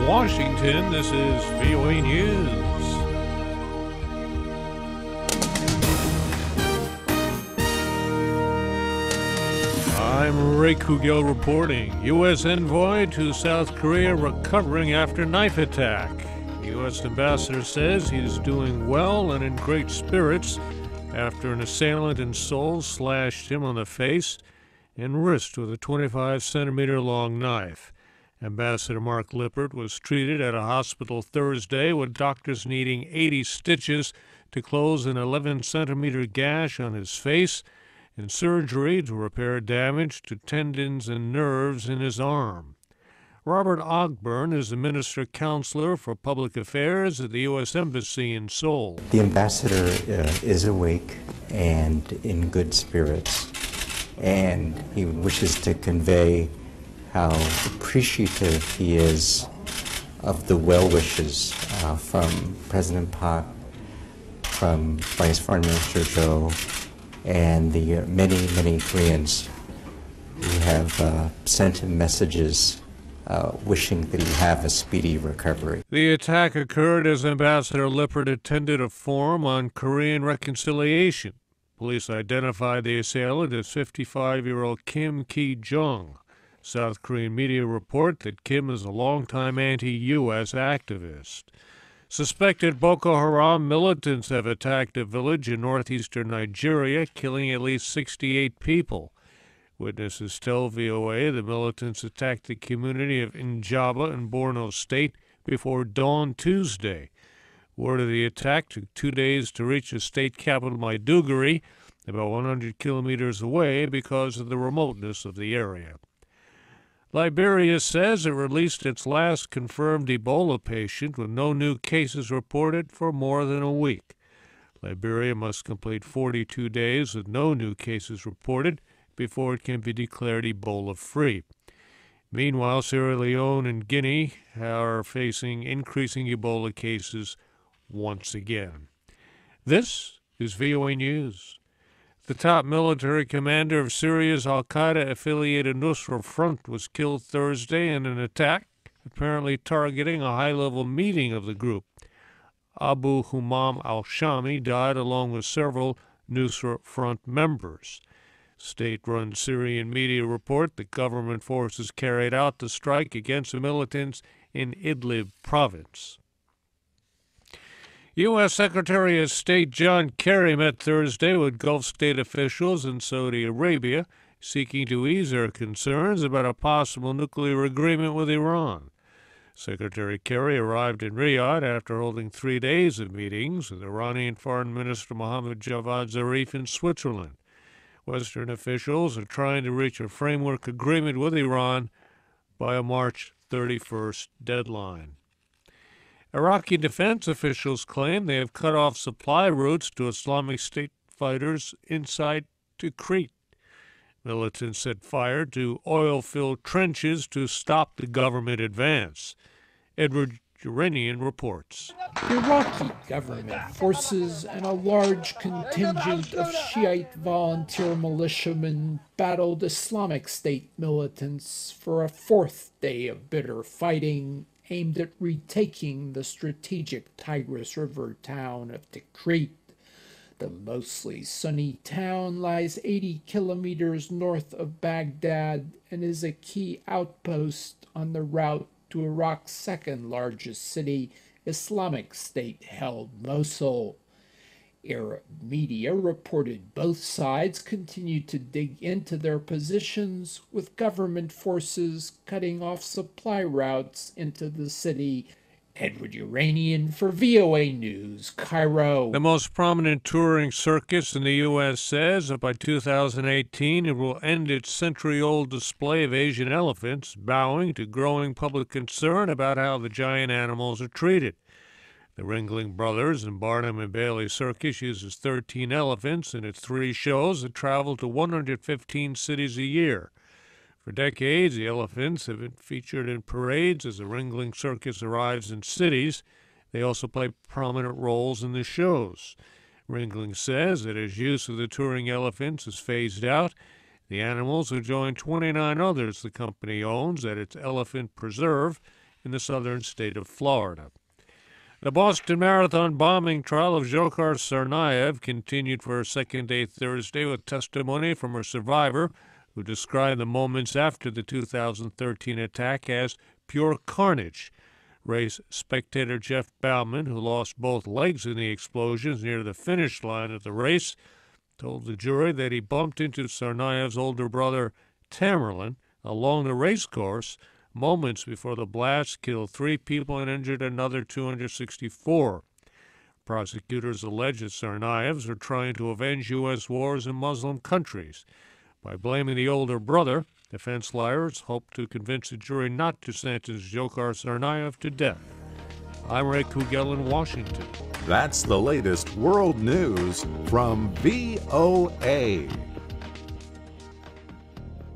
Washington, this is VOA News. I'm Ray Kouguell reporting. U.S. envoy to South Korea recovering after knife attack. The U.S. ambassador says he's doing well and in great spirits after an assailant in Seoul slashed him on the face and wrist with a 25-centimeter long knife. Ambassador Mark Lippert was treated at a hospital Thursday with doctors needing 80 stitches to close an 11-centimeter gash on his face and surgery to repair damage to tendons and nerves in his arm. Robert Ogburn is the Minister Counselor for Public Affairs at the U.S. Embassy in Seoul. The ambassador is awake and in good spirits, and he wishes to convey how appreciative he is of the well wishes from President Park, from Vice Foreign Minister Cho, and the many, many Koreans who have sent him messages wishing that he have a speedy recovery. The attack occurred as Ambassador Lippert attended a forum on Korean reconciliation. Police identified the assailant as 55-year-old Kim Ki-jung. South Korean media report that Kim is a longtime anti-U.S. activist. Suspected Boko Haram militants have attacked a village in northeastern Nigeria, killing at least 68 people. Witnesses tell VOA the militants attacked the community of Njaba in Borno State before dawn Tuesday. Word of the attack took 2 days to reach the state capital Maiduguri, about 100 kilometers away because of the remoteness of the area. Liberia says it released its last confirmed Ebola patient with no new cases reported for more than a week. Liberia must complete 42 days with no new cases reported before it can be declared Ebola-free. Meanwhile, Sierra Leone and Guinea are facing increasing Ebola cases once again. This is VOA News. The top military commander of Syria's al-Qaeda-affiliated Nusra Front was killed Thursday in an attack apparently targeting a high-level meeting of the group. Abu Humam al-Shami died along with several Nusra Front members. State-run Syrian media report that government forces carried out the strike against the militants in Idlib province. U.S. Secretary of State John Kerry met Thursday with Gulf state officials in Saudi Arabia, seeking to ease their concerns about a possible nuclear agreement with Iran. Secretary Kerry arrived in Riyadh after holding 3 days of meetings with Iranian Foreign Minister Mohammad Javad Zarif in Switzerland. Western officials are trying to reach a framework agreement with Iran by a March 31st deadline. Iraqi defense officials claim they have cut off supply routes to Islamic State fighters inside Tikrit. Militants set fire to oil-filled trenches to stop the government advance. Edward Uranian reports. Iraqi government forces and a large contingent of Shiite volunteer militiamen battled Islamic State militants for a fourth day of bitter fighting aimed at retaking the strategic Tigris River town of Tikrit. The mostly Sunni town lies 80 kilometers north of Baghdad and is a key outpost on the route to Iraq's second largest city, Islamic State-held Mosul. Arab media reported both sides continued to dig into their positions, with government forces cutting off supply routes into the city. Edward Uranian for VOA News, Cairo. The most prominent touring circus in the U.S. says that by 2018 it will end its century-old display of Asian elephants, bowing to growing public concern about how the giant animals are treated. The Ringling Brothers and Barnum and Bailey Circus uses 13 elephants in its 3 shows that travel to 115 cities a year. For decades, the elephants have been featured in parades as the Ringling Circus arrives in cities. They also play prominent roles in the shows. Ringling says that as use of the touring elephants is phased out, the animals will join 29 others the company owns at its Elephant Preserve in the southern state of Florida. The Boston Marathon bombing trial of Dzhokhar Tsarnaev continued for a second day Thursday with testimony from her survivor, who described the moments after the 2013 attack as pure carnage. Race spectator Jeff Bauman, who lost both legs in the explosions near the finish line of the race, told the jury that he bumped into Tsarnaev's older brother, Tamerlan, along the race course moments before the blast killed 3 people and injured another 264. Prosecutors allege that Tsarnaevs are trying to avenge U.S. wars in Muslim countries. By blaming the older brother, defense lawyers hope to convince the jury not to sentence Dzhokhar Tsarnaev to death. I'm Ray Kouguell in Washington. That's the latest world news from VOA.